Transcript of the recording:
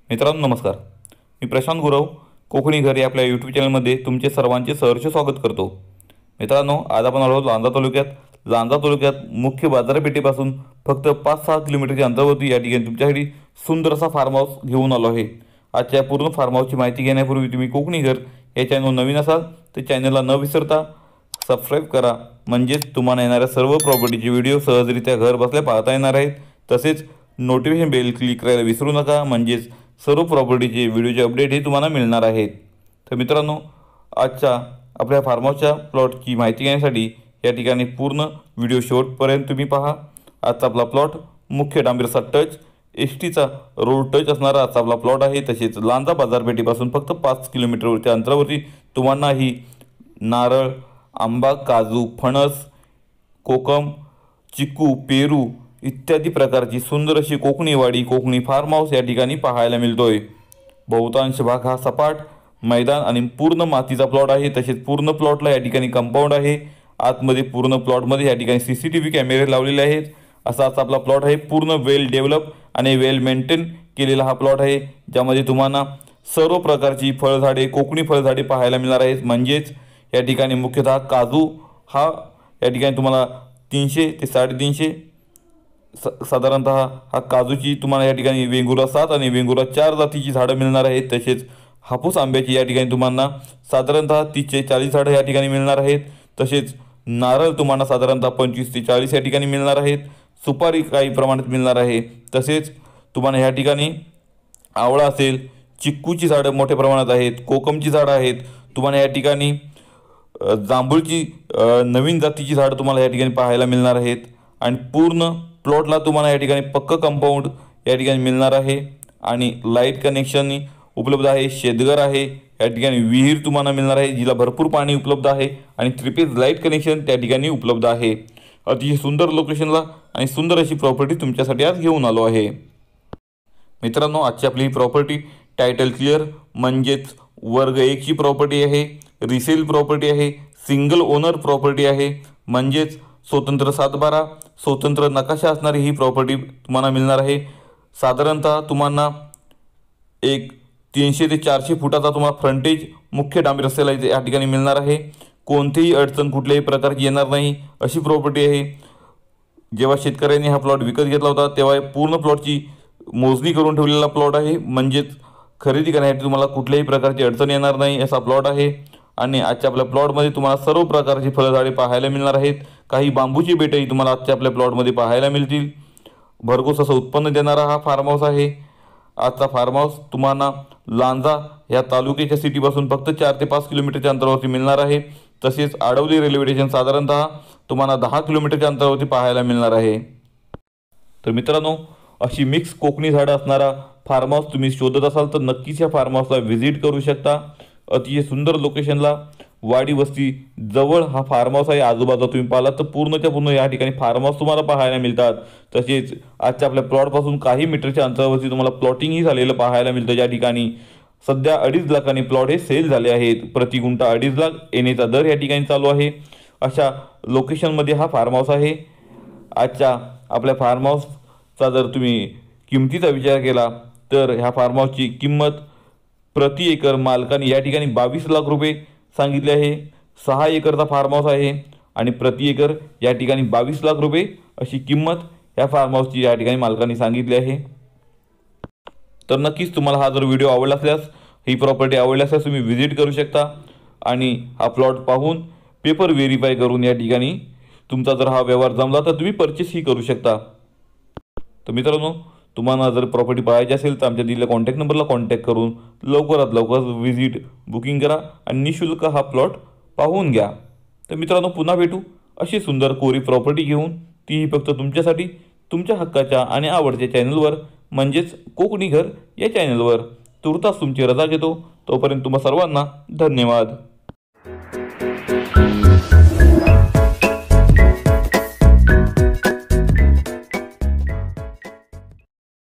मित्रांनो नमस्कार, मी प्रशांत गुरव कोकणी घर या आपल्या यूट्यूब चॅनलमध्ये तुमचे सर्वांचे सहर्ष स्वागत करतो। मित्रांनो, आज आपण आलो लांजा तालुक्यात मुख्य बाजारपेठेपासून फक्त 5-6 किलोमीटरच्या अंतरावरती या ठिकाणी तुमच्यासाठी सुंदर असा फार्म हाऊस घेऊन आलो आहे। आजच्या पूर्ण फार्म हाऊसची माहिती घेण्यापूर्वी तुम्ही कोकणी घर या चॅनल नवीन असाल तर चॅनलला न विसरता सबस्क्राइब करा, म्हणजेच तुम्हाला येणाऱ्या सर्व प्रॉपर्टीचे व्हिडिओ सहजरित्या घर बसल्या पाहता येणार आहेत। तसेच नोटिफिकेशन बेल क्लिक करायला विसरू नका, म्हणजेच सर्व प्रॉपर्टीचे व्हिडिओचे अपडेट हे तुम्हाला मिळणार आहेत। तर मित्रांनो, आजच्या आपल्या फार्म हाऊसच्या प्लॉटची माहिती घेण्यासाठी या ठिकाणी पूर्ण व्हिडिओ शेवटपर्यंत तुम्ही पहा। आजचा आपला प्लॉट मुख्य डांबीरचा टच एसटीचा रोड टच असणारा आजचा आपला प्लॉट आहे। तसेच लांजा बाजारपेठेपासून फक्त 5 किलोमीटरच्या अंतरावरती तुम्हाला ही नारळ, आंबा, काजू, फणस, कोकम, चिकू, पेरू इत्यादी प्रकारची सुंदर अशी कोकणी वाडी, कोकणी फार्म हाऊस या ठिकाणी पाहायला मिळतोय। बहुतांश भाग हा सपाट मैदान आणि पूर्ण मातीचा प्लॉट आहे। तसेच पूर्ण प्लॉटला या ठिकाणी कंपाऊंड आहे। आतमध्ये पूर्ण प्लॉटमध्ये या ठिकाणी सीसीटीव्ही कॅमेरे लावलेले आहेत। असा आपला प्लॉट आहे। पूर्ण वेल डेव्हलप आणि वेल मेंटेन केलेला हा प्लॉट आहे, ज्यामध्ये तुम्हाला सर्व प्रकारची फळझाडे, कोकणी फळझाडे पाहायला मिळणार आहेत। म्हणजेच या ठिकाणी मुख्यतः काजू हा या ठिकाणी तुम्हाला 300 ते 350 साधारणतः हा काजूची तुम्हाला या ठिकाणी वेंगुर्ला 7 आणि वेंगुर्ला 4 जातीची झाडं मिळणार आहेत। तसेच हापूस आंब्याची या ठिकाणी तुम्हाला साधारणतः 30 ते 40 झाडं या ठिकाणी मिळणार आहेत। तसेच नारळ तुम्हाला साधारणतः 25 ते 40 या ठिकाणी मिळणार आहेत। सुपारी काही प्रमाणात मिळणार आहे। तसेच तुम्हाला या ठिकाणी आवळा असेल, चिक्कूची झाडं मोठ्या प्रमाणात आहेत, कोकमची झाडं आहेत। तुम्हाला या ठिकाणी जांभूळची नवीन जातीची झाडं तुम्हाला या ठिकाणी पाहायला मिळणार आहेत। आणि पूर्ण प्लॉटला तुम्हाला या ठिकाणी पक्का कंपाऊंड या ठिकाणी मिळणार आहे आणि लाईट कनेक्शन उपलब्ध आहे। शेतघर आहे, या ठिकाणी विहीर तुम्हाला मिळणार आहे जिला भरपूर पाणी उपलब्ध आहे आणि 3 फेज लाईट कनेक्शन त्या ठिकाणी उपलब्ध आहे। अतिशय सुंदर लोकेशनला आणि सुंदर अशी प्रॉपर्टी तुमच्यासाठी आज घेऊन आलो आहे। मित्रांनो, आजची आपली प्रॉपर्टी टायटल क्लिअर म्हणजेच वर्ग 1 ची प्रॉपर्टी आहे, रिसेल प्रॉपर्टी आहे, सिंगल ओनर प्रॉपर्टी आहे, म्हणजेच स्वतंत्र 7/12 स्वतंत्र नकाशा असणारी ही प्रॉपर्टी तुम्हाला मिळणार आहे। साधारणतः तुम्हाला एक 300 ते 400 फुटाचा तुम्हाला फ्रंटेज मुख्य डांबरी रस्त्याला या ठिकाणी मिळणार आहे। कोणतीही अडचण कुठल्याही प्रकारची येणार नाही अशी प्रॉपर्टी आहे। जेव्हा शेतकऱ्यांनी हा प्लॉट विकत घेतला होता तेव्हा पूर्ण प्लॉटची मोजणी करून ठेवलेला प्लॉट आहे, म्हणजेच खरेदी करण्यासाठी तुम्हाला कुठल्याही प्रकारची अडचण येणार नाही असा प्लॉट आहे। आणि आजच्या आपल्या प्लॉटमध्ये तुम्हाला सर्व प्रकारची फळझाडे पाहायला मिळणार आहेत। काही बांबूची बेटही तुम्हाला आजच्या आपल्या प्लॉटमध्ये पाहायला मिळतील। भरघोस असं उत्पन्न देणारा हा फार्म हाऊस आहे। आजचा फार्म हाऊस तुम्हाला लांजा या तालुक्याच्या सिटीपासून फक्त 4 ते 5 किलोमीटरच्या अंतरावरती मिळणार आहे। तसेच आडवली रेल्वे स्टेशन साधारणतः तुम्हाला 10 किलोमीटरच्या अंतरावरती पाहायला मिळणार आहे। तर मित्रांनो, अशी मिक्स कोकणी झाडं असणारा फार्म हाऊस तुम्ही शोधत असाल तर नक्कीच या फार्म हाऊसला व्हिजिट करू शकता। अतिशय सुंदर लोकेशनला वाडी वस्ती जवळ हा फार्म हाऊस आहे। आजूबाजूला तुम्ही पाहिलात तर पूर्णच्या पूर्ण या ठिकाणी फार्म हाऊस तुम्हाला पाहायला मिळतात। तसेच आजच्या आपल्या प्लॉटपासून काही मीटरच्या अंतरावरती तुम्हाला प्लॉटिंगही झालेलं पाहायला मिळतं, ज्या ठिकाणी सध्या 2.5 लाखांनी प्लॉट हे सेल झाले आहेत। प्रति गुंठा 2.5 लाख येण्याचा दर या ठिकाणी चालू आहे। अशा लोकेशनमध्ये हा फार्म हाऊस आहे। आजच्या आपल्या फार्म हाऊसचा जर तुम्ही किमतीचा विचार केला तर ह्या फार्म हाऊसची किंमत प्रति एकर मालकाने या ठिकाणी 22 लाख रुपये सांगितले आहे। 6 एकरचा फार्म हाऊस आहे आणि प्रति एकर या ठिकाणी 22 लाख रुपये अशी किंमत या फार्म हाऊसची या ठिकाणी मालकाने सांगितली आहे। तर नक्कीच तुम्हाला हा जर व्हिडिओ आवडला असल्यास, ही प्रॉपर्टी आवडली असल्यास तुम्ही व्हिजिट करू शकता आणि हा प्लॉट पाहून पेपर व्हेरीफाय करून या ठिकाणी तुमचा जर हा व्यवहार जमला तर तुम्ही परचेसही करू शकता। तर मित्रांनो, तुम्हाला जर प्रॉपर्टी पाहायची असेल तर आमच्या दिलेल्या कॉन्टॅक्ट नंबरला कॉन्टॅक्ट करून लवकरात लवकर व्हिजिट बुकिंग करा आणि निःशुल्क हा प्लॉट पाहून घ्या। तर मित्रांनो, पुन्हा भेटू अशी सुंदर कोरी प्रॉपर्टी घेऊन, तीही फक्त तुमच्यासाठी तुमच्या हक्काच्या आणि आवडत्या चॅनलवर म्हणजेच कोकणी घर या चॅनलवर। तुर्तास तुमची रजा घेतो, तोपर्यंत तुम्हा सर्वांना धन्यवाद।